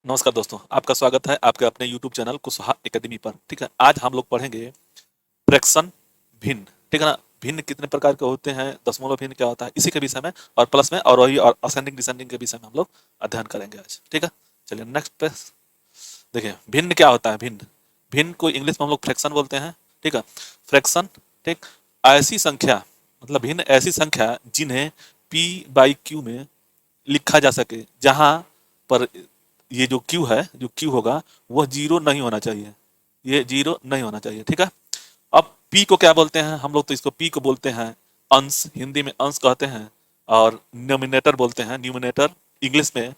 नमस्कार दोस्तों, आपका स्वागत है आपके अपने YouTube चैनल कुशवाहा एकेडमी पर। ठीक है, आज हम लोग पढ़ेंगे फ्रैक्शन भिन्न। ठीक है ना, भिन्न कितने प्रकार के होते हैं, दशमलव भिन्न क्या होता है, इसी के विषय में और प्लस में और वही और असेंडिंग डिसेंडिंग के विषय में हम लोग अध्ययन करेंगे आज। ठीक है, चलिए नेक्स्ट पे देखिए भिन्न क्या होता है। भिन्न भिन्न को इंग्लिश में हम लोग फ्रैक्शन बोलते हैं। ठीक है, फ्रैक्शन ठीक ऐसी संख्या मतलब भिन्न ऐसी संख्या जिन्हें पी बाई क्यू में लिखा जा सके, जहां पर ये जो क्यू है, जो क्यू होगा वह जीरो नहीं होना चाहिए, ये जीरो नहीं होना चाहिए। ठीक है, अब पी को क्या बोलते हैं हम लोग, तो इसको पी को बोलते हैं अंश, हिंदी में अंश कहते हैं, और न्यूमिनेटर बोलते हैं, न्यूमिनेटर इंग्लिश में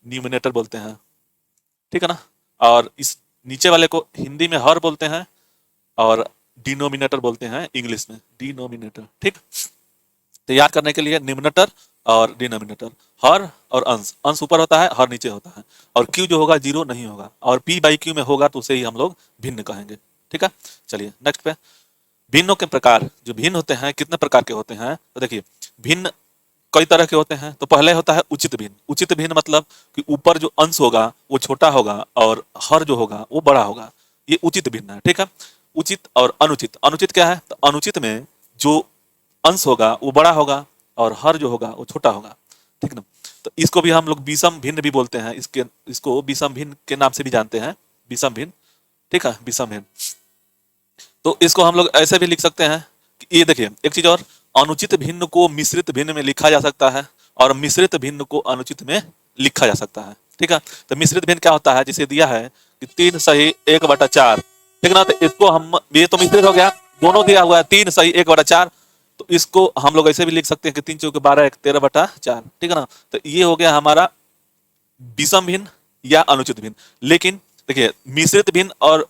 न्यूमिनेटर बोलते हैं। ठीक है ना, और इस नीचे वाले को हिंदी में हर बोलते हैं और डिनोमिनेटर बोलते हैं इंग्लिश में, डिनोमिनेटर। ठीक, तो याद करने के लिए न्यूमिनेटर और डिनोमिनेटर, हर और अंश, अंश ऊपर होता है हर नीचे होता है, और क्यू जो होगा जीरो नहीं होगा, और पी बाई क्यू में होगा तो उसे ही हम लोग भिन्न कहेंगे। ठीक है, चलिए नेक्स्ट पे भिन्नों के प्रकार। जो भिन्न होते हैं कितने प्रकार के होते हैं, तो देखिए भिन्न कई तरह के होते हैं। तो पहले होता है उचित भिन्न। उचित भिन्न मतलब कि ऊपर जो अंश होगा वो छोटा होगा और हर जो होगा वो बड़ा होगा, ये उचित भिन्न है। ठीक है, उचित और अनुचित। अनुचित क्या है, तो अनुचित में जो अंश होगा वो बड़ा होगा और हर जो होगा वो छोटा होगा। ठीक ना, तो इसको भी हम लोग विषम भिन्न भी बोलते हैं, इसको विषम भिन्न के नाम से भी जानते हैं, विषम भिन्न। ठीक है, विषम भिन्न। तो इसको हम लोग ऐसे भी लिख सकते हैं कि ये देखिए एक चीज और, अनुचित भिन्न को मिश्रित भिन्न में लिखा जा सकता है और मिश्रित भिन्न को अनुचित में लिखा जा सकता है। ठीक है, तो मिश्रित भिन्न क्या होता है, जिसे दिया है कि 3 सही 1/4। ठीक ना, तो इसको हम, ये तो मिश्रित हो गया, दोनों दिया हुआ है 3 सही 1/4, तो इसको हम लोग ऐसे भी लिख सकते हैं कि 3 × 4 = 12 = 13/4। ठीक है ना, तो ये हो गया हमारा विषम भिन्न या अनुचित भिन्न। लेकिन देखिए मिश्रित भिन्न और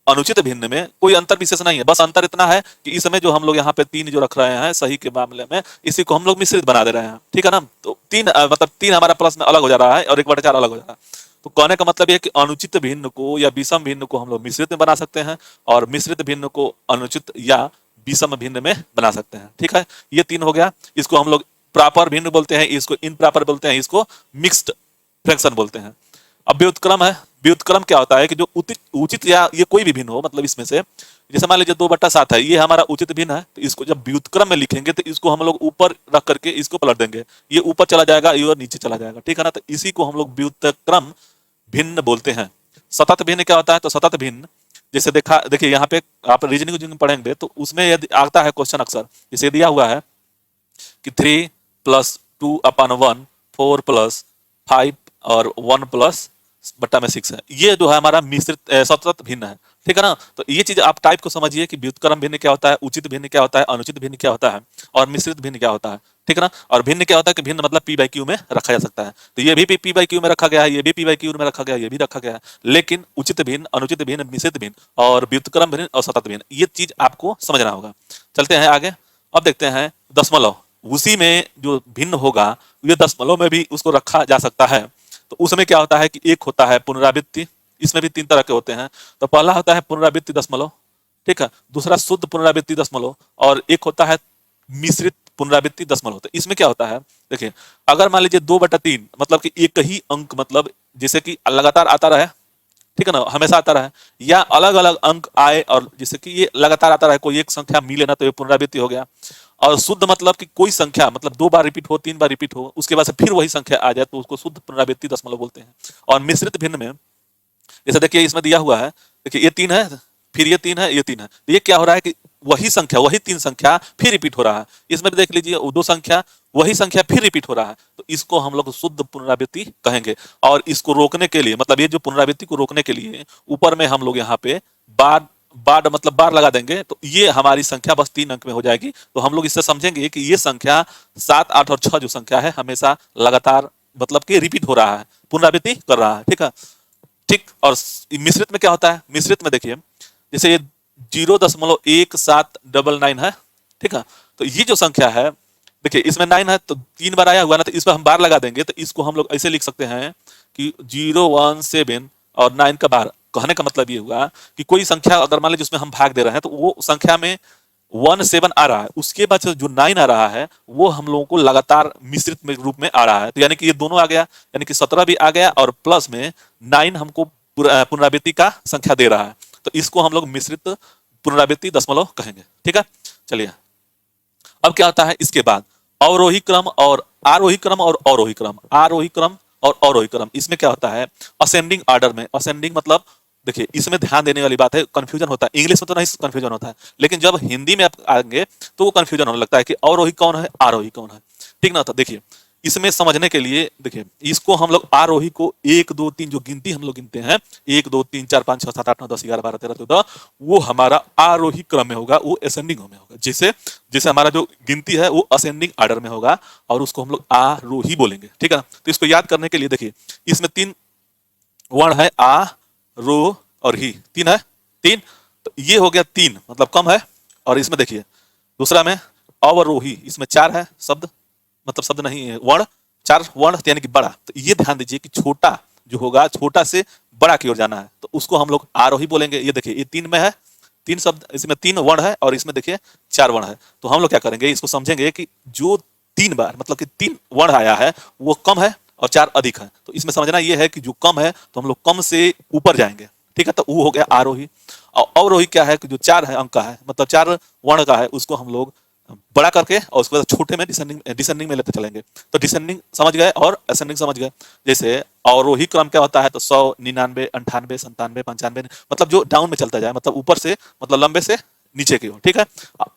अनुचित भिन्न में कोई अंतर विशेष नहीं है, बस अंतर इतना है कि इस समय जो हम लोग यहाँ पे 3 जो रख रहे हैं सही के मामले में, इसी को हम लोग मिश्रित बना दे रहे हैं। ठीक है ना, तो 3 मतलब 3 हमारा प्लस में अलग हो जा रहा है और 1/4 अलग हो जा रहा है। तो कहने का मतलब ये है कि अनुचित भिन्न को या विषम भिन्न को हम लोग मिश्रित में बना सकते हैं और मिश्रित भिन्न को अनुचित या विषम भिन्न में बना सकते हैं। ठीक है, ये 3 हो गया। इसको हम लोग प्रॉपर भिन्न बोलते हैं, इसको इनप्रॉपर बोलते हैं, इसको मिक्स्ड फ्रैक्शन बोलते हैं। अब व्युत्क्रम है। व्युत्क्रम क्या होता है कि जो उचित या ये कोई भी भिन्न हो, मतलब इसमें से जैसे मान लीजिए 2/7 है, ये हमारा उचित भिन्न है, तो इसको जब व्युत्क्रम में लिखेंगे तो इसको हम लोग ऊपर रख करके इसको पलट देंगे, ये ऊपर चला जाएगा, ये नीचे चला जाएगा। ठीक है ना, तो इसी को हम लोग व्युत्क्रम भिन्न बोलते हैं। सतत भिन्न क्या होता है, तो सतत भिन्न जैसे देखिए यहाँ पे आप रीजनिंग पढ़ेंगे तो उसमें यदि आता है क्वेश्चन अक्सर, जैसे दिया हुआ है कि 3 + 2/1 4 + 5 और 1 + 6 है, ये जो है हमारा मिश्रित सतत भिन्न है। ठीक है ना, तो ये चीज आप टाइप को समझिए कि व्युत्क्रम भिन्न क्या होता है, उचित भिन्न क्या होता है, अनुचित भिन्न क्या होता है और मिश्रित भिन्न क्या होता है। ठीक है ना, और भिन्न क्या होता है कि भिन्न मतलब पी बाई क्यू में रखा जा सकता है, तो ये भी पी बाई क्यू में रखा गया है, ये भी पी बाई क्यू में रखा गया है, ये भी रखा गया है। लेकिन उचित भिन्न, अनुचित भिन्न, मिश्रित भिन्न और व्युत्क्रम भिन्न और सतत भिन्न, ये चीज आपको समझना होगा। चलते हैं आगे। अब देखते हैं दशमलव। उसी में जो भिन्न होगा ये दशमलव में भी उसको रखा जा सकता है। तो उसमें क्या होता है कि एक होता है पुनरावृत्ति, इसमें भी 3 तरह के होते हैं। तो पहला होता है पुनरावृत्ति दशमलव, ठीक है, दूसरा शुद्ध पुनरावृत्ति दशमलव, और एक होता है मिश्रित पुनरावृत्ति दशमलव। तो इसमें क्या होता है, देखिए अगर मान लीजिए 2/3 मतलब कि एक ही अंक, मतलब जैसे कि लगातार आता रहे, ठीक है ना, हमेशा आता रहे, या अलग अलग अंक आए और जैसे कि ये लगातार आता रहे, कोई एक संख्या मिले ना, तो ये पुनरावृत्ति हो गया। और शुद्ध मतलब कि कोई संख्या मतलब 2 बार रिपीट हो, 3 बार रिपीट हो, उसके बाद से फिर वही संख्या आ जाए, तो उसको शुद्ध पुनरावृत्ति दशमलव बोलते हैं। और मिश्रित भिन्न में जैसे देखिए इसमें दिया हुआ है, देखिए ये 3 है, फिर ये 3 है, ये 3 है, तो ये क्या हो रहा है कि वही संख्या, वही 3 संख्या फिर रिपीट हो रहा है। इसमें देख लीजिए 2 संख्या, वही संख्या फिर रिपीट हो रहा है, तो इसको हम लोग शुद्ध पुनरावृत्ति कहेंगे। और इसको रोकने के लिए, मतलब ये जो पुनरावृत्ति को रोकने के लिए ऊपर में हम लोग यहाँ पे बार बार मतलब बार लगा देंगे, तो ये हमारी संख्या बस 3 अंक में हो जाएगी। तो हम लोग इससे समझेंगे कि ये संख्या 7, 8 और 6 जो संख्या है हमेशा लगातार मतलब कि रिपीट हो रहा है, पुनरावृत्ति कर रहा है। ठीक है, ठीक। और मिश्रित में क्या होता है, मिश्रित में देखिए जैसे ये 0.1799 है, ठीक है, तो ये जो संख्या है देखिए इसमें 9 है, तो 3 बार आया हुआ ना, तो इस पर हम बार लगा देंगे, तो इसको हम लोग ऐसे लिख सकते हैं कि 017 और 9 का बार। कहने का मतलब ये हुआ कि कोई संख्या अगर मान लीजिए उसमें हम भाग दे रहे हैं, तो वो संख्या में 17 आ रहा है, उसके बाद से जो 9 आ रहा है वो हम लोगों को लगातार मिश्रित में रूप में आ रहा है। तो यानी कि ये दोनों आ गया, यानी कि 17 भी आ गया और प्लस में 9 हमको पुनरावृत्ति का संख्या दे रहा है। तो इसको हम लोग मिश्रित पुनरावृत्ति दशमलव कहेंगे। ठीक है, चलिए अब क्या होता है इसके बाद अवरोही क्रम और आरोही क्रम और अवरोही क्रम, आरोही क्रम और अवरोही क्रम। इसमें क्या होता है असेंडिंग ऑर्डर में, असेंडिंग मतलब देखिए इसमें ध्यान देने वाली बात है, कंफ्यूजन होता है, इंग्लिश में तो नहीं कंफ्यूजन होता है, लेकिन जब हिंदी में आप आएंगे तो वो कंफ्यूजन होने लगता है कि अवरोही कौन है आरोही कौन है। ठीक ना, तो देखिए इसमें समझने के लिए देखिए इसको हम लोग आरोही को 1 2 3 जो गिनती हम लोग गिनते हैं 1 2 3 4 5 6 7 8 9 10 11 12 13 14, वो हमारा आरोही क्रम में होगा, वो असेंडिंग में होगा। जैसे जैसे हमारा जो गिनती है वो असेंडिंग ऑर्डर में होगा और उसको हम लोग आरोही बोलेंगे। ठीक है ना, तो इसको याद करने के लिए देखिए इसमें 3 वर्ण है आ रो और ही, 3 है 3, तो ये हो गया 3 मतलब कम है। और इसमें देखिए दूसरा में अवरोही, इसमें 4 है शब्द, मतलब शब्द नहीं है वर्ण, 4 वर्ण यानी कि बड़ा। तो ये ध्यान दीजिए कि छोटा जो होगा छोटा से बड़ा की ओर जाना है, तो उसको हम लोग आरोही बोलेंगे। ये देखिए ये 3 में है, 3 शब्द, इसमें 3 वर्ण है और इसमें देखिए 4 वर्ण है। तो हम लोग क्या करेंगे इसको समझेंगे कि जो 3 बार मतलब कि 3 वर्ण आया है वो कम है और 4 अधिक है। तो इसमें समझना ये है कि जो कम है तो हम लोग कम से ऊपर जाएंगे। ठीक है, तो वो हो गया आरोही। और अवरोही क्या है कि जो 4 है अंक का है, मतलब 4 वर्ण का है, उसको हम लोग बड़ा करके और उसके बाद छोटे में डिसेंडिंग में लेते चलेंगे। तो डिसेंडिंग समझ गए और असेंडिंग समझ गए। जैसे अवरोही क्रम क्या होता है तो 100 99 98 97 95, मतलब जो डाउन में चलता जाए, मतलब ऊपर से मतलब लंबे से नीचे की ओर। ठीक है,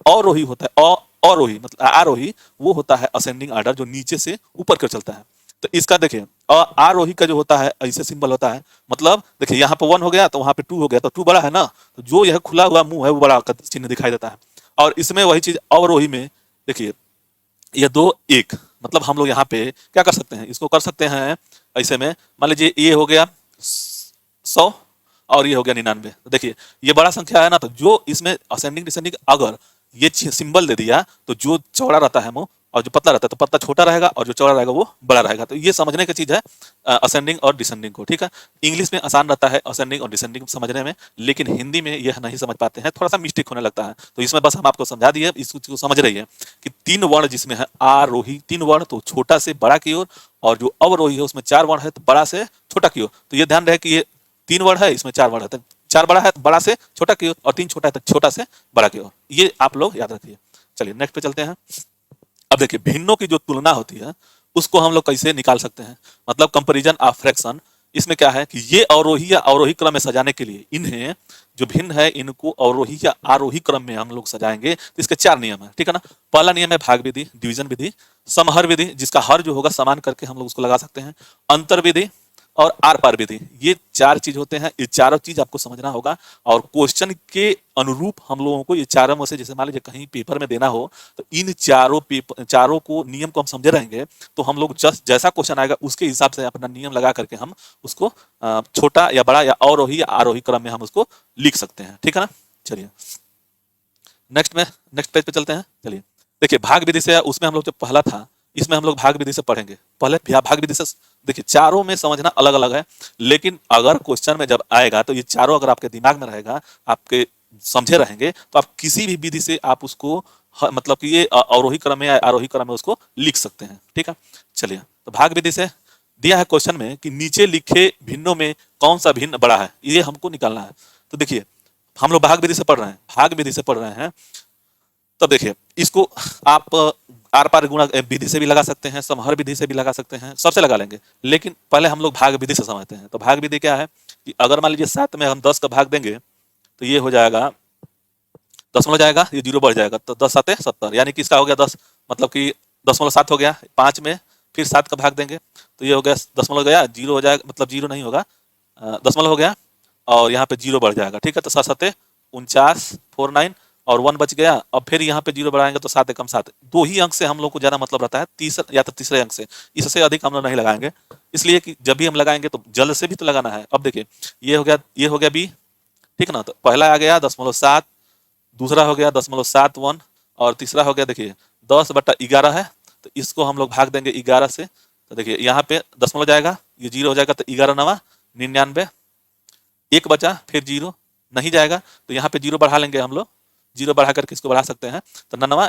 अवरोही होता है अवरोही मतलब आरोही, वो होता है असेंडिंग ऑर्डर जो नीचे से ऊपर कर चलता है। तो इसका देखिए आरोही का जो होता है ऐसे सिंबल होता है, मतलब देखिए यहाँ पे 1 हो गया तो वहां पे 2 हो गया, तो 2 बड़ा है ना, तो जो यह खुला हुआ मुंह है वो बड़ा का चिन्ह दिखाई देता है। और इसमें वही चीज अवरोही में देखिए ये 2 1, मतलब हम लोग यहाँ पे क्या कर सकते हैं, इसको कर सकते हैं ऐसे में, मान लीजिए ये हो गया 100 और ये हो गया 99। तो देखिए ये बड़ा संख्या है ना, तो जो इसमें असेंडिंग डिसेंडिंग अगर ये सिंबल दे दिया तो जो चौड़ा रहता है मुंह और जो पतला रहता है तो पतला छोटा रहेगा और जो चौड़ा रहेगा वो बड़ा रहेगा। तो ये समझने की चीज है असेंडिंग और डिसेंडिंग को। ठीक है, इंग्लिश में आसान रहता है असेंडिंग और डिसेंडिंग समझने में, लेकिन हिंदी में यह नहीं समझ पाते हैं, थोड़ा सा मिस्टेक होने लगता है। तो इसमें बस हम आपको समझा दिए, इसको समझ रही है कि 3 वर्ण जिसमें है आरोही 3 वर्ण तो छोटा से बड़ा की ओर, और जो अवरोही है उसमें 4 वर्ण है तो बड़ा से छोटा की ओर। तो ये ध्यान रहे कि ये 3 वर्ण है इसमें 4 वर्ण है, तो 4 बड़ा है बड़ा से छोटा की ओर और 3 छोटा है तो छोटा से बड़ा की ओर। ये आप लोग याद रखिए। चलिए नेक्स्ट पे चलते हैं। अब देखिए भिन्नों की जो तुलना होती है उसको हम लोग कैसे निकाल सकते हैं, मतलब कंपैरिजन ऑफ फ्रैक्शन। इसमें क्या है कि ये अवरोही या अवरोही क्रम में सजाने के लिए इन्हें जो भिन्न है इनको अवरोही या आरोही क्रम में हम लोग सजाएंगे। तो इसके 4 नियम है। ठीक है ना, पहला नियम है भाग विधि, डिवीजन विधि, समहर विधि जिसका हर जो होगा समान करके हम लोग उसको लगा सकते हैं, अंतर विधि और आर पार विधि। ये 4 चीज होते हैं, ये चारों चीज आपको समझना होगा और क्वेश्चन के अनुरूप हम लोगों को ये चारों में से, जैसे मान लीजिए कहीं पेपर में देना हो तो इन चारों को नियम को हम समझे रहेंगे तो हम लोग जैसा क्वेश्चन आएगा उसके हिसाब से अपना नियम लगा करके हम उसको छोटा या बड़ा या अवरोही या आरोही क्रम में हम उसको लिख सकते हैं। ठीक है ना, चलिए नेक्स्ट पेज पे चलते हैं। चलिए देखिए भाग विधि से, उसमें हम लोग जो पहला था इसमें हम लोग भाग विधि से पढ़ेंगे। पहले भाग विधि से देखिए चारों में समझना अलग अलग है, लेकिन अगर क्वेश्चन में जब आएगा तो ये चारों अगर आपके दिमाग में रहेगा, आपके समझे रहेंगे, तो आप किसी भी विधि से आप उसको मतलब कि ये अवरोही क्रम में या आरोही क्रम में उसको लिख सकते हैं। ठीक है, चलिए तो भाग विधि से दिया है क्वेश्चन में कि नीचे लिखे भिन्नों में कौन सा भिन्न बड़ा है, ये हमको निकालना है। तो देखिए हम लोग भाग विधि से पढ़ रहे हैं, भाग विधि से पढ़ रहे हैं, तब देखिए इसको आप आर पार गुणा विधि से भी लगा सकते हैं, समहर विधि से भी लगा सकते हैं, सबसे लगा लेंगे, लेकिन पहले हम लोग भाग विधि से समझते हैं। तो भाग विधि क्या है कि अगर मान लीजिए 7 में हम 10 का भाग देंगे तो ये हो जाएगा दशमलव जाएगा, ये 0 बढ़ जाएगा, तो 10 7 70, यानी कि इसका हो गया 10, मतलब कि 0.7 हो गया। 5 में फिर 7 का भाग देंगे तो ये हो गया दशमलव गया, 0 हो जाएगा, मतलब 0 नहीं होगा, दशमलव हो गया और यहाँ पे 0 बढ़ जाएगा। ठीक है, तो 7 7 49 49 और 1 बच गया। अब फिर यहाँ पे 0 बढ़ाएंगे तो 7 एकम 7, 2 ही अंक से हम लोग को ज्यादा मतलब रहता है, तीसरा या तो तीसरे अंक से, इससे अधिक हम लोग नहीं लगाएंगे, इसलिए कि जब भी हम लगाएंगे तो जल्द से भी तो लगाना है। अब देखिए ये हो गया बी, ठीक ना, तो पहला आ गया 0.7, दूसरा हो गया 0.71 और तीसरा हो गया देखिए 10/11 है, तो इसको हम लोग भाग देंगे 11 से। तो देखिए यहाँ पे दशमलव जाएगा, ये 0 हो जाएगा, तो 11 9 99, 1 बचा, फिर 0 नहीं जाएगा, तो यहाँ पे 0 बढ़ा लेंगे हम लोग, जीरो बढ़ा करके इसको बढ़ा सकते हैं, तो 9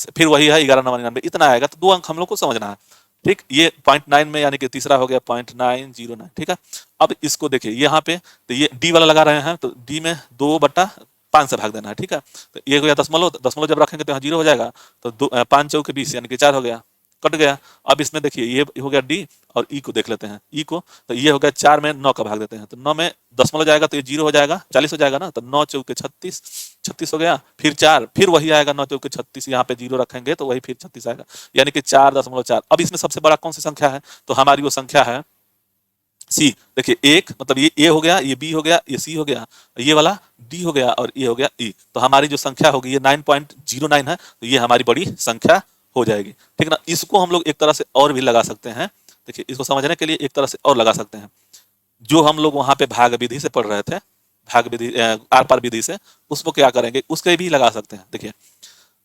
फिर वही है 11 इतना आएगा। तो 2 अंक हम लोग को समझना है, ठीक। ये 0.9 में यानी कि तीसरा हो गया 0.909, ठीक है। अब इसको देखिए यहाँ पे, तो ये डी वाला लगा रहे हैं, तो डी में 2/5 से भाग देना है, ठीक है। तो ये हो गया दशमलव, दशमलव जब रखेंगे तो यहाँ 0 हो जाएगा, तो 5 चौके 20 यानी कि 4 हो गया, कट गया। अब इसमें देखिए ये हो गया डी, और ई को देख लेते हैं, ई को, तो ये हो गया 4 में 9 का भाग देते हैं, तो 9 में दशमलव जाएगा तो ये 0 हो जाएगा, 40 हो जाएगा ना, तो 9 चौके 36, 36 हो गया, फिर 4, फिर वही आएगा 9 चौके 36, यहाँ पे 0 रखेंगे तो वही फिर 36 आएगा, यानी कि 4.4। अब इसमें सबसे बड़ा कौन सी संख्या है, तो हमारी वो संख्या है सी। देखिए एक मतलब ये ए हो गया, ये बी हो गया, ये सी हो गया, ये वाला डी हो गया, और ये हो गया ई। तो हमारी जो संख्या होगी ये 9.09 है, तो ये हमारी बड़ी संख्या हो जाएगी, ठीक है ना। इसको हम लोग एक तरह से और भी लगा सकते हैं, देखिए इसको समझने के लिए एक तरह से और लगा सकते हैं, जो हम लोग वहां पे भाग विधि से पढ़ रहे थे, भाग विधि आर पार विधि से, उसको क्या करेंगे, उसके भी लगा सकते हैं। देखिए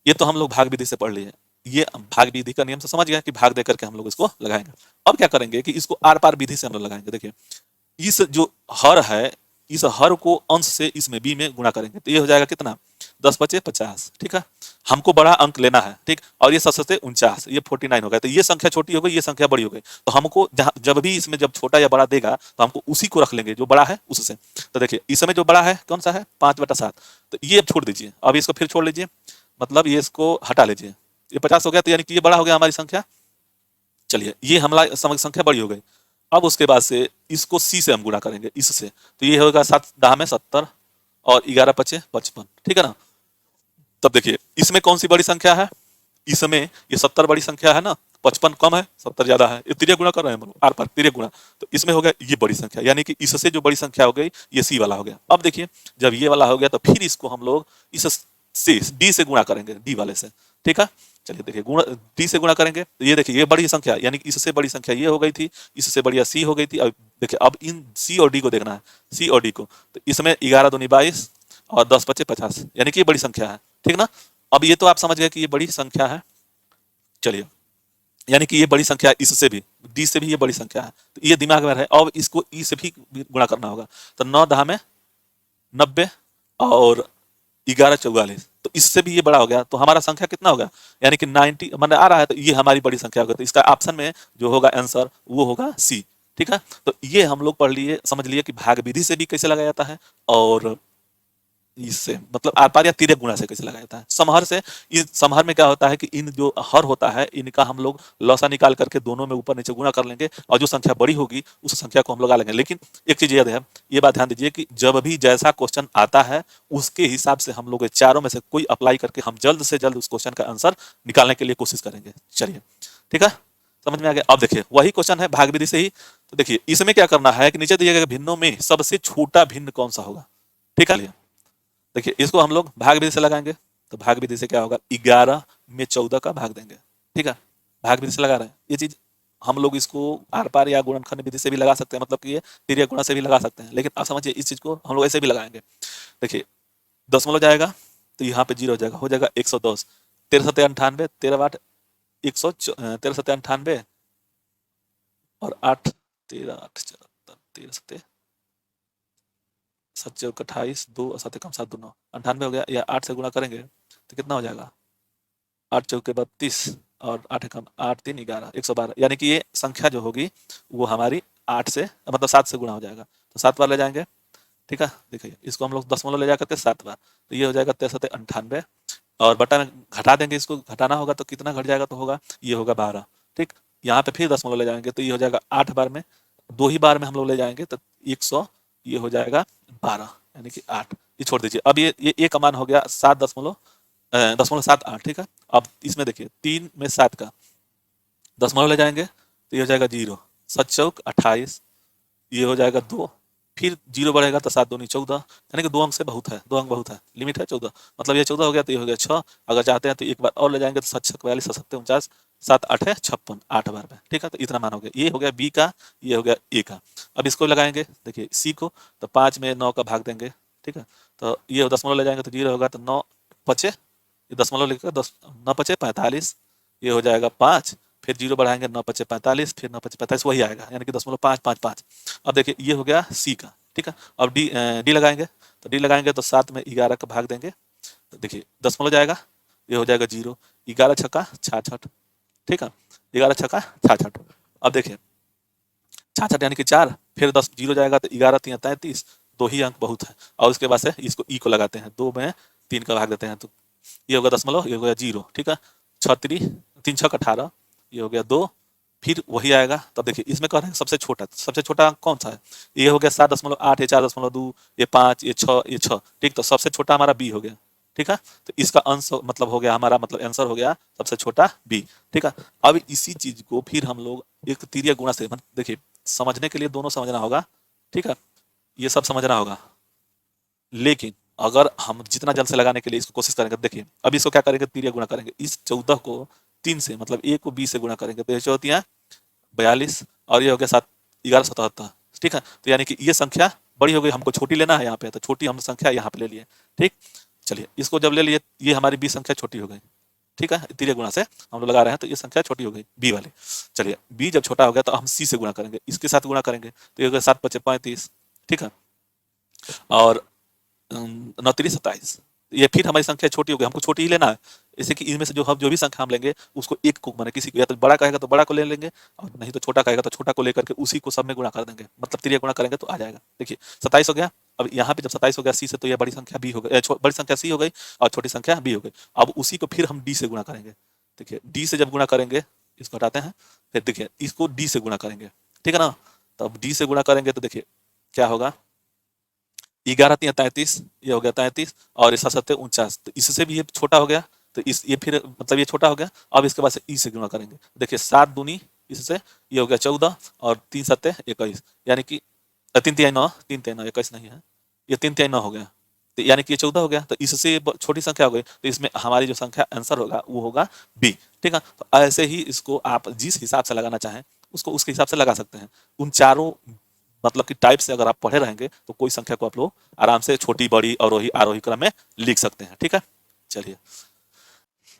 ये तो हम लोग भाग विधि से पढ़ लिए, ये भाग विधि का नियम से समझ गया कि भाग देकर के हम लोग इसको लगाएंगे। अब क्या करेंगे कि इसको आर पार विधि से हम लोग लगाएंगे। देखिए इस जो हर है, इस हर को अंश से इसमें बी में गुणा करेंगे, तो ये हो जाएगा कितना, 10×5 = 50, ठीक है। हमको बड़ा अंक लेना है, ठीक। और ये 7×49, ये 49 हो गया, तो ये संख्या छोटी हो गई, ये संख्या बड़ी हो गई, तो हमको जब भी इसमें जब छोटा या बड़ा देगा तो हमको उसी को रख लेंगे जो बड़ा है उससे। तो देखिए इसमें जो बड़ा है कौन सा है, 5/7, तो ये अब छोड़ दीजिए, अब इसको फिर छोड़ लीजिए, मतलब ये इसको हटा लीजिए, ये 50 हो गया, तो यानी कि ये बड़ा हो गया हमारी संख्या। चलिए ये हमारी संख्या बड़ी हो गई। अब उसके बाद से इसको सी से हम गुणा करेंगे, इससे, तो ये होगा 7×10 = 70 और 11×5 = 55, ठीक है ना। तब देखिए इसमें कौन सी बड़ी संख्या है, इसमें ये 70 बड़ी संख्या है ना, 55 कम है, 70 ज्यादा है, ये तिर्यक गुणा कर रहे हैं हम लोग, आर पार तिर्यक गुणा, तो इसमें हो गया ये बड़ी संख्या, यानी कि इससे जो बड़ी संख्या हो गई ये सी वाला हो गया। अब देखिए जब ये वाला हो गया तो फिर इसको हम लोग इस से डी से गुणा करेंगे, डी वाले से, ठीक है। चलिए देखिए गुणा डी से गुणा करेंगे, तो ये देखिए ये बड़ी संख्या, यानी कि इससे बड़ी संख्या ये हो गई थी, इससे बढ़िया सी हो गई थी। अब देखिए अब इन सी और डी को देखना है, सी और डी को, तो इसमें 11×2 = 22 और 10×5 = 50, यानी कि ये बड़ी संख्या है, ठीक ना। अब ये तो आप समझ गए कि ये बड़ी संख्या है। चलिए यानी कि ये बड़ी संख्या इससे भी, डी से भी ये बड़ी संख्या है, तो ये दिमाग में रहे। अब इसको ई से भी गुणा करना होगा, तो 9×10 = 90 और 11×44, तो इससे भी ये बड़ा हो गया, तो हमारा संख्या कितना होगा, यानी कि 90 मैंने आ रहा है, तो ये हमारी बड़ी संख्या होगा। तो इसका ऑप्शन में जो होगा आंसर वो होगा सी, ठीक है। तो ये हम लोग पढ़ लिए, समझ लिए कि भाग विधि से भी कैसे लगाया जाता है, और इससे मतलब आर पार या तिर्यक गुणा से कैसे लगाया जाता है। समहर से, इस समहर में क्या होता है कि इन जो हर होता है इनका हम लोग लौसा निकाल करके दोनों में ऊपर नीचे गुणा कर लेंगे, और जो संख्या बड़ी होगी उस संख्या को हम लोग लेंगे। लेकिन एक चीज याद है, ये बात ध्यान दीजिए कि जब भी जैसा क्वेश्चन आता है उसके हिसाब से हम लोग चारों में से कोई अप्लाई करके हम जल्द से जल्द उस क्वेश्चन का आंसर निकालने के लिए कोशिश करेंगे। चलिए ठीक है, समझ में आ गया। अब देखिए वही क्वेश्चन है भाग विधि से ही, तो देखिए इसमें क्या करना है कि नीचे दिए गए भिन्नों में सबसे छोटा भिन्न कौन सा होगा, ठीक है। देखिए इसको हम लोग भाग विधि से लगाएंगे, तो भाग विधि से क्या होगा, 11 में 14 का भाग देंगे, ठीक है। भाग विधि से लगा रहे हैं, ये चीज हम लोग इसको आर पार या गुणनखंड विधि से भी लगा सकते हैं, मतलब कि ये तिर्यक गुणा से भी लगा सकते हैं, लेकिन आप समझिए इस चीज को हम लोग ऐसे भी लगाएंगे। देखिए दशमलव जाएगा तो यहाँ पे 0 हो जाएगा 110, 13×7 = 98, 13×8 = 100, 13×7 = 98 और 8 13×8 = 74, 7×4 = 28, 2 और 7 कम 7 2 9, 98 हो गया। या 8 से गुणा करेंगे तो कितना हो जाएगा, 8×4 = 32 और 8 कम 8 3 11, 112, यानी कि ये संख्या जो होगी वो हमारी 8 से मतलब 7 से गुणा हो जाएगा, तो 7 बार ले जाएंगे, ठीक है। देखिए इसको हम लोग दशमलव ले जा करके 7 बार, तो ये हो जाएगा 13×7 = 98 और बटा में घटा देंगे, इसको घटाना होगा तो कितना घट जाएगा, तो होगा ये होगा 12, ठीक। यहाँ पे फिर दशमलव ले जाएंगे तो ये हो जाएगा 8 बार में, 2 ही बार में हम लोग ले जाएंगे तो 100, ये हो जाएगा 12 यानी कि 8, ये छोड़ दीजिए। अब ये का मान हो गया 7.78, ठीक है। अब इसमें देखिए 3 में 7 का दशमलव ले जाएंगे तो ये हो जाएगा 0, 7×4 = 28, ये हो जाएगा 2, फिर 0 बढ़ेगा तो 7×2 = 14, यानी कि 2 अंक से बहुत है, 2 अंक बहुत है, लिमिट है 14, मतलब ये 14 हो गया तो ये हो गया 6। अगर चाहते हैं तो एक बार और ले जाएंगे तो 7×6 = 42, 7×7 = 49, 7×8 = 56, 8 बार में, ठीक है। तो इतना मान हो गया, ये हो गया बी का, ये हो गया ए का। अब इसको लगाएंगे, देखिए सी को, तो 5 में 9 का भाग देंगे, ठीक है। तो ये दशमलव ले जाएंगे तो 0 होगा, तो 9×5, ये दशमलव लेकर 9×5 = 45, ये हो जाएगा 5, फिर 0 बढ़ाएंगे 9×5 = 45, फिर 9×5 = 45 वही आएगा, यानी कि 0.555। अब देखिए ये हो गया सी का, ठीक है। अब डी लगाएंगे, तो डी लगाएंगे तो 7 में 11 का भाग देंगे, तो देखिए दशमलव जाएगा, ये हो जाएगा 0, 11 छक्का 66, ठीक है, 11 छक्का 66। अब देखिए 66 यानी कि 4, फिर 10 0 जाएगा तो 11 3 33, 2 ही अंक बहुत है। और उसके बाद से इसको ई को लगाते हैं, 2 में 3 का भाग देते हैं, तो ये होगा दशमलव, ये हो गया 0, ठीक है, 36 3 छक 18, ये हो गया 2, फिर वही आएगा। तब देखिए इसमें कह रहे हैं सबसे छोटा अंक कौन सा है, ये हो गया 7.8, ये 4.2, ये 5, ये 6, ये 6, ठीक, तो सबसे छोटा हमारा बी हो गया, ठीक है, तो इसका अंश मतलब हो गया हमारा, मतलब आंसर हो गया सबसे छोटा बी, ठीक है। अब इसी चीज को फिर हम लोग एक तिर्यक गुणा से, मतलब देखिए समझने के लिए दोनों समझना होगा, ठीक है, ये सब समझना होगा, लेकिन अगर हम जितना जल्द से लगाने के लिए इसको कोशिश करेंगे, देखिए अब इसको क्या करेंगे, तिर्यक गुणा करेंगे, इस 14 को 3 से, मतलब ए को बी से गुणा करेंगे, तो ये चौथियाँ 42 और ये हो गया 1177, ठीक है, तो यानी कि ये संख्या बड़ी हो गई, हमको छोटी लेना है यहाँ पे, तो छोटी हम संख्या यहाँ पे ले लिए, ठीक। चलिए इसको जब ले लिए, ये हमारी बी संख्या छोटी हो गई, ठीक है, तिर्यक गुणा से हम लोग लगा रहे हैं, तो ये संख्या छोटी हो गई बी वाली। चलिए बी जब छोटा हो गया तो हम सी से गुणा करेंगे, इसके साथ गुणा करेंगे, तो ये हो गया 7 5 35, ठीक है, और 9 3 27, ये फिर हमारी संख्या छोटी हो गई, हमको छोटी ही लेना है, जैसे कि इनमें से जो भी संख्या हम लेंगे उसको एक को, माने किसी को या तो बड़ा कहेगा तो बड़ा को ले लेंगे, और नहीं तो छोटा कहेगा तो छोटा को लेकर के उसी को सब में गुणा कर देंगे, मतलब तिर्यक गुणा करेंगे तो आ जाएगा। देखिए 27 हो गया, अब यहाँ पे जब 27 हो गया सी से, तो ये बड़ी संख्या बी हो गई, बड़ी संख्या सी हो गई और छोटी संख्या बी हो गई। अब उसी को फिर हम डी से गुणा करेंगे, देखिए डी से जब गुणा करेंगे, इसको हटाते हैं, फिर देखिए इसको डी से गुणा करेंगे, ठीक है ना, तो अब डी से गुणा करेंगे तो देखिए क्या होगा, 11 3 33, ये हो गया 33, और इस 7 49, तो इससे भी ये छोटा हो गया, तो इस ये फिर मतलब ये छोटा हो गया। अब इसके बाद से ई से गुणा करेंगे, देखिए 7 दूनी इससे, ये हो गया 14, और 3 7 21, यानी कि 3 3 9, 3 3 9 21 नहीं है, ये 3 3 9 हो गया, तो यानी कि ये 14 हो गया, तो इससे ये छोटी संख्या हो गई, तो इसमें हमारी जो संख्या आंसर होगा वो होगा बी, ठीक है। तो ऐसे ही इसको आप जिस हिसाब से लगाना चाहें उसको उसके हिसाब से लगा सकते हैं। उन चारों मतलब कि टाइप से अगर आप पढ़े रहेंगे तो कोई संख्या को आप लोग आराम से छोटी बड़ी अवरोही आरोही क्रम में लिख सकते हैं, ठीक है। चलिए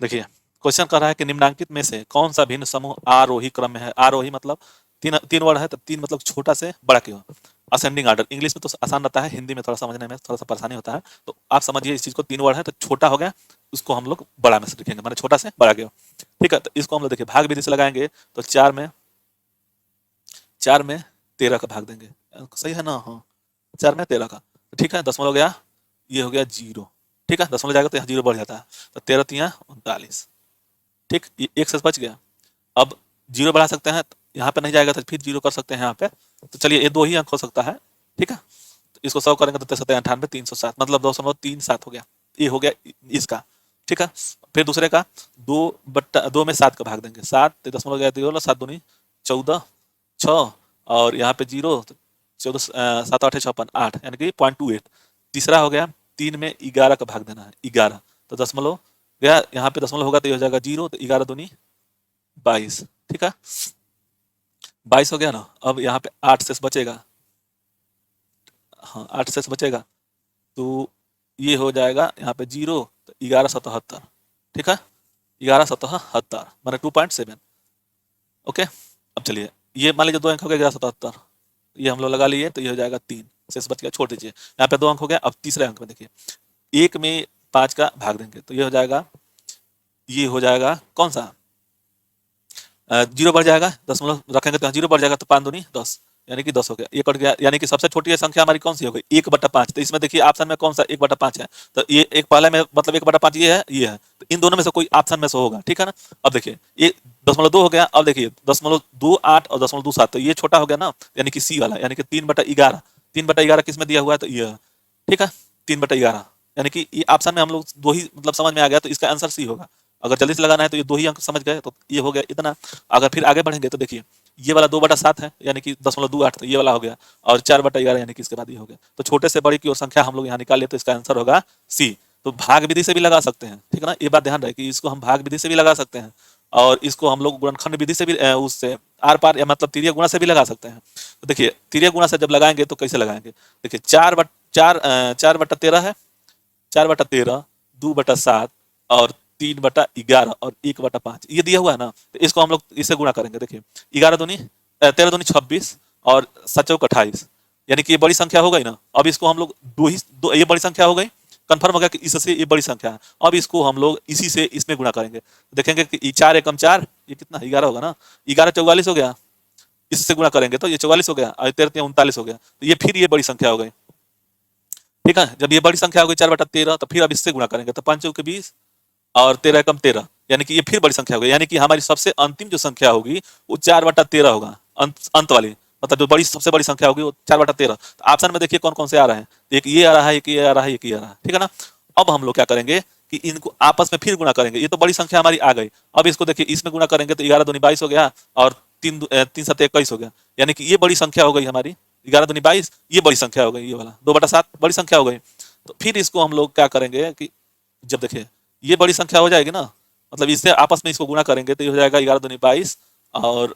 देखिए क्वेश्चन कर रहा है कि निम्नांकित में से कौन सा भिन्न समूह आरोही क्रम में है। आरोही मतलब तीन तीन वर्ड है, तो तीन मतलब छोटा से बड़ा की ओर, असेंडिंग ऑर्डर। इंग्लिश में तो आसान रहता है, हिंदी में थोड़ा समझने में थोड़ा सा परेशानी होता है, तो आप समझिए इस चीज को, तीन वर्ड है तो छोटा हो गया, उसको हम लोग बड़ा में से लिखेंगे, माने छोटा से बड़ा गया, ठीक है। तो इसको हम लोग देखिए भाग विधि से लगाएंगे, तो 4 में 13 का भाग देंगे, सही है ना, हाँ 4 में 13 का, ठीक है, दशमलव हो गया, ये हो गया 0, ठीक है, दशमलव जाएगा तो यहाँ 0 बढ़ जाता है, तो 13 3 39, ठीक, ये एक से बच गया। अब 0 बढ़ा सकते हैं, यहाँ पे नहीं जाएगा तो फिर 0 कर सकते हैं यहाँ पे, तो चलिए ये 2 ही अंक हो सकता है, ठीक है, तो इसको 100 करेंगे तो 93 307, मतलब 2.37 हो गया, ये हो गया इसका, ठीक है। फिर दूसरे का 2 में 7 का भाग देंगे, 7 दशमलव गया 7 दूनी 14 6, और यहाँ पे 0, 14 7 8 56 8, यानी कि 0.28। तीसरा हो गया 3 में 11 का भाग देना है, 11, तो दशमलव गया, यहाँ पे दशमलव होगा तो ये हो जाएगा 0, तो 11 दूनी 22, ठीक है, 22 हो गया ना। अब यहाँ पे 8 शेष बचेगा, हाँ 8 शेष बचेगा, तो ये हो जाएगा यहाँ पे 0, तो 1177, ठीक है, 1177 माने 2.7, ओके। अब चलिए ये मान लीजिए 2 अंक हो गया 1177, ये हम लोग लगा लिए, तो ये हो जाएगा 3, शेष बच गया, छोड़ दीजिए, यहाँ पे 2 अंक हो गया। अब तीसरे अंक में देखिए 1 में 5 का भाग देंगे, तो ये हो जाएगा कौन सा, 0 बढ़ जाएगा, दशमलव रखेंगे तो 0 बढ़ जाएगा, तो 5 दूनी 10, यानी कि 10 हो गया, ये कट गया, यानी कि सबसे छोटी संख्या हमारी कौन सी हो गई, 1/5। तो इसमें देखिए ऑप्शन में कौन सा 1/5 है, तो ये एक पहले में मतलब 1/5 ये है, तो इन दोनों में से कोई ऑप्शन में से होगा, ठीक है ना। अब देखिए ये 0.2 हो गया, अब देखिए 0.28 और 0.27, तो ये छोटा हो गया ना, यानी कि सी वाला, यानी कि 3/11, 3/11 किस में दिया हुआ है, तो ये, ठीक है, 3/11, यानी कि ये ऑप्शन में हम लोग 2 ही मतलब समझ में आ गया, तो इसका आंसर सी होगा। अगर जल्दी से लगाना है तो ये 2 ही अंक समझ गए, तो ये हो गया इतना। अगर फिर आगे बढ़ेंगे तो देखिए ये वाला 2/7 है, यानी कि 0.28, तो ये वाला हो गया, और 4/11 यानी कि इसके बाद ये हो गया, तो छोटे से बड़ी की ओर संख्या हम लोग यहाँ निकाल लिए, तो इसका आंसर होगा सी। तो भाग विधि से भी लगा सकते हैं, ठीक है ना, ये बात ध्यान रहे कि इसको हम भाग विधि से भी लगा सकते हैं, और इसको हम लोग गुणनखंड विधि से भी उससे आर पार या मतलब तिर्यक गुणा से भी लगा सकते हैं। तो देखिए तिर्यक गुणा से जब लगाएंगे तो कैसे लगाएंगे, देखिए 4/13 है, 4/13, 2/7 और 3/11 और 1/5, ये दिया हुआ है ना, तो इसको हम लोग इससे गुणा करेंगे। देखिए 13 दूनी 26 और 7 चौक 28, यानी कि ये बड़ी संख्या हो गई ना। अब इसको हम लोग ये बड़ी संख्या हो गई, कंफर्म हो गया कि इससे ये बड़ी संख्या है। अब इसको हम लोग इसी से इसमें गुणा करेंगे, देखेंगे कि 4 एकम 4, ये कितना 11 होगा ना, 11 44 हो गया, इससे गुणा करेंगे तो ये 44 हो गया, और 13 39 हो गया, तो ये फिर ये बड़ी संख्या हो गई। ठीक है, जब ये बड़ी संख्या हो गई 4/13, तो फिर अब इससे गुणा करेंगे तो 5 चौके 20 और 13 एकम 13, यानी कि ये फिर बड़ी संख्या हो गई, यानी कि हमारी सबसे अंतिम जो संख्या होगी वो 4/13 होगा, अंत वाली, मतलब जो बड़ी सबसे बड़ी संख्या होगी वो 4/13। तो ऑप्शन में देखिए कौन कौन से आ रहे हैं, एक ये आ रहा है, एक ये आ रहा है, एक ये आ रहा है, ठीक है ना। अब हम लोग क्या करेंगे कि इनको आपस में फिर गुणा करेंगे, ये तो बड़ी संख्या हमारी आ गई। अब इसको देखिए इसमें गुणा करेंगे तो 11 दूनी 22 हो गया और 3 7 21 हो गया, यानी कि ये बड़ी संख्या हो गई हमारी, 11 दूनी 22, ये बड़ी संख्या हो गई, ये वाला 2/7 बड़ी संख्या हो गई। तो फिर इसको हम लोग क्या करेंगे कि जब देखिए ये बड़ी संख्या हो जाएगी ना, मतलब इससे आपस में इसको गुणा करेंगे तो ये हो जाएगा 11 दूनी 22 और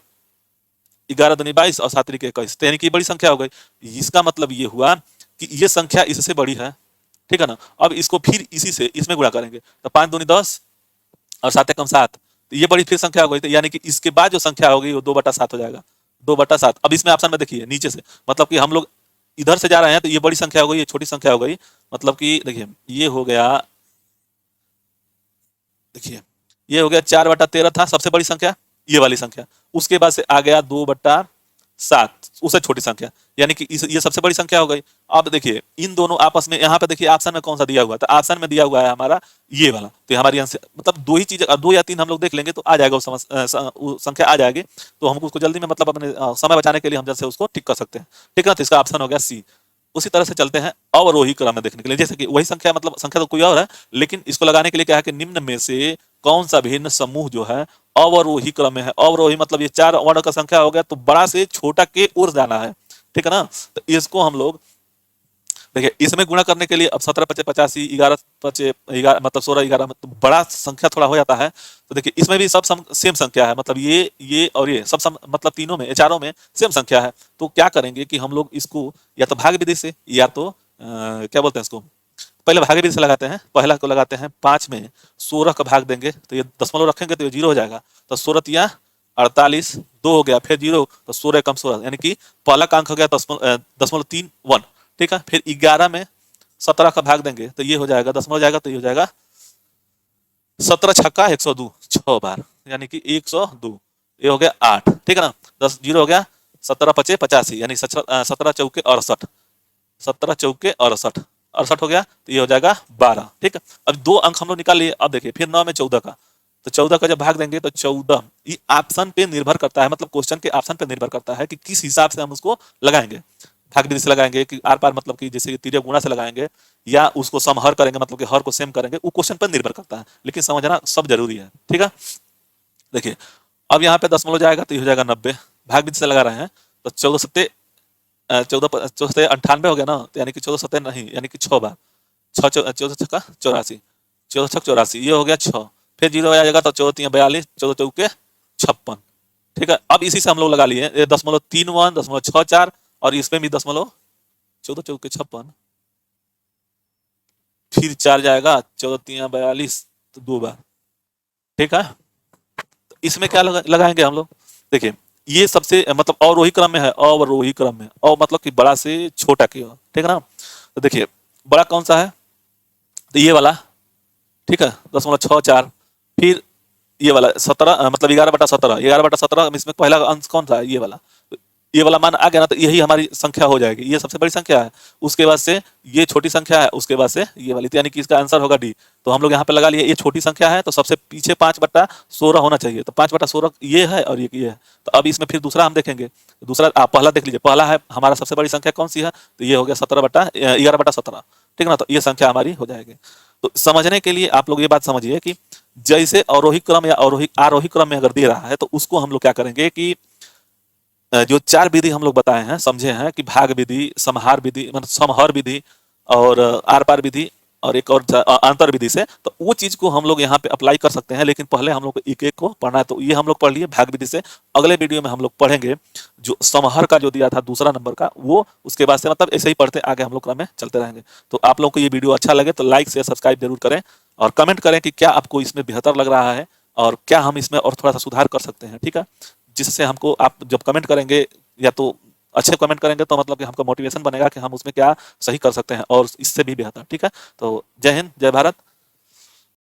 11 दूनी 22 और 7 त्रिक 21, तो यानी कि बड़ी संख्या हो गई। इसका मतलब ये हुआ कि ये संख्या इससे बड़ी है, ठीक है ना। अब इसको फिर इसी से इसमें गुणा करेंगे तो 5 दूनी 10 और 7 एकम 7, तो ये बड़ी फिर संख्या हो गई, तो यानी कि इसके बाद जो संख्या होगी वो 2/7 हो जाएगा, 2/7। अब इसमें ऑप्शन में देखिए नीचे से, मतलब कि हम लोग इधर से जा रहे हैं तो ये बड़ी संख्या हो गई, ये छोटी संख्या हो गई, मतलब कि देखिए ये हो गया, देखिए ये हो गया 4/13 था सबसे बड़ी संख्या, ये वाली संख्या, उसके बाद से आ गया 2/7 उससे छोटी संख्या, यानी कि ये सबसे बड़ी संख्या हो गई। अब देखिए इन दोनों आपस में, यहाँ पे देखिए ऑप्शन में कौन सा दिया हुआ है, तो ऑप्शन में दिया हुआ है हमारा ये वाला, तो हमारी मतलब दो ही चीज, 2 या 3 हम लोग देख लेंगे तो आ जाएगा, वो संख्या आ जाएगी, तो हम उसको जल्दी में मतलब अपने समय बचाने के लिए हम जैसे उसको टिक कर सकते हैं, ठीक है। तो इसका ऑप्शन हो गया सी। उसी तरह से चलते हैं अवरोही क्रम में देखने के लिए, जैसे कि वही संख्या, मतलब संख्या तो कोई और है, लेकिन इसको लगाने के लिए क्या है कि निम्न में से कौन सा भिन्न समूह जो है अवरोही क्रम में है। अवरोही मतलब ये 4 वर्ण का संख्या हो गया, तो बड़ा से छोटा के ओर जाना है, ठीक है ना। तो इसको हम लोग देखिए इसमें गुणा करने के लिए अब 17 पचे 85, 11 पचे 11, मतलब 16 11, तो बड़ा संख्या थोड़ा हो जाता है। तो देखिए इसमें भी सब सेम संख्या है, मतलब ये और ये सब मतलब तीनों में, चारों में सेम संख्या है। तो क्या करेंगे कि हम लोग इसको या तो भाग विधि से, या तो क्या बोलते हैं इसको, पहले भाग विधि से लगाते हैं। पहला को लगाते हैं 5 में 16 का भाग देंगे तो ये दशमलव रखेंगे तो ये 0 हो जाएगा, तो 16 या 48, 2 हो गया, फिर 0 तो 16 कम 16, यानी कि पहला का अंक हो गया 0.31, ठीक है। फिर 11 में 17 का भाग देंगे तो ये हो जाएगा दशमलव जाएगा, तो ये हो जाएगा 17 छक्का 102, 6 बार, यानी कि 102, ये हो गया 8, ठीक है ना। 10 0 हो गया, 17 पचे 85, यानी 17 चौके 68, 17 चौके 68, 68 हो गया, तो ये हो जाएगा 12, ठीक है। अब 2 अंक हम लोग निकाल लिए। अब देखिए फिर 9 में 14 का, तो 14 का जब भाग देंगे तो 14, ये ऑप्शन पे निर्भर करता है, मतलब क्वेश्चन के ऑप्शन पे निर्भर करता है कि किस हिसाब से हम उसको लगाएंगे। भाग विधि से लगाएंगे कि आर पार, मतलब कि जैसे तिर्यक गुणा से लगाएंगे, या उसको समहर करेंगे, मतलब कि हर को सेम करेंगे, वो क्वेश्चन पर निर्भर करता है, लेकिन समझना सब जरूरी है, ठीक है। देखिए अब यहाँ पे दशमलव जाएगा तो ये हो जाएगा 90, भाग विधि से लगा रहे हैं तो 14 सत्ते 98 हो गया ना, तो यानी कि 14 सत्ते नहीं, यानी कि 6 बार, 14 छक्का 84, 14 छक 84, ये हो गया 6, फिर 0 आ जाएगा तो 14 3 42, 14 चौके 56, ठीक है। अब इसी से हम लोग लगा लिए 0.31, 0.64, और इसमें भी 14 चौके 56, फिर 4 जाएगा, 14 3 42, तो 2 बार, ठीक है। तो इसमें क्या लगाएंगे हम लोग, देखिए ये सबसे मतलब अवरोही क्रम में है, अवरोही क्रम में, और मतलब कि बड़ा से छोटा की ओर, ठीक है ना। तो देखिए बड़ा कौन सा है, तो ये वाला, ठीक है, 0.64, फिर ये वाला 17, मतलब 11/17, 11/17 इसमें पहला अंश कौन सा है, ये वाला, तो ये वाला मान आ गया ना, तो यही हमारी संख्या हो जाएगी, ये सबसे बड़ी संख्या है, उसके बाद से ये छोटी संख्या है, उसके बाद से ये वाली, तो यानी कि इसका आंसर होगा डी। तो हम लोग यहाँ पे लगा लिए, ये छोटी संख्या है तो सबसे पीछे 5/16 होना चाहिए, तो 5/16 ये है और ये है। तो अब इसमें फिर दूसरा हम देखेंगे, दूसरा आप पहला देख लीजिए, पहला है हमारा सबसे बड़ी संख्या कौन सी है, तो ये हो गया 11/17, ठीक है ना। तो ये संख्या हमारी हो जाएगी। तो समझने के लिए आप लोग ये बात समझिए कि जैसे अवरोही क्रम या आरोही क्रम में अगर दे रहा है तो उसको हम लोग क्या करेंगे कि जो 4 विधि हम लोग बताए हैं, समझे हैं कि भाग विधि, समहार विधि, मतलब समहर विधि, और आर पार विधि, और एक और अंतर विधि से, तो वो चीज को हम लोग यहाँ पे अप्लाई कर सकते हैं, लेकिन पहले हम लोग को एक एक को पढ़ना है। तो ये हम लोग पढ़ लिए भाग विधि से। अगले वीडियो में हम लोग पढ़ेंगे जो समहर का जो दिया था दूसरा नंबर का, वो उसके बाद से मतलब ऐसे ही पढ़ते आगे हम लोग क्रम में चलते रहेंगे। तो आप लोग को ये वीडियो अच्छा लगे तो लाइक शेयर सब्सक्राइब जरूर करें, और कमेंट करें कि क्या आपको इसमें बेहतर लग रहा है और क्या हम इसमें और थोड़ा सा सुधार कर सकते हैं, ठीक है। जिससे हमको आप जब कमेंट करेंगे या तो अच्छे कमेंट करेंगे तो मतलब कि हमको मोटिवेशन बनेगा कि हम उसमें क्या सही कर सकते हैं और इससे भी बेहतर। ठीक है, तो जय हिंद, जय भारत।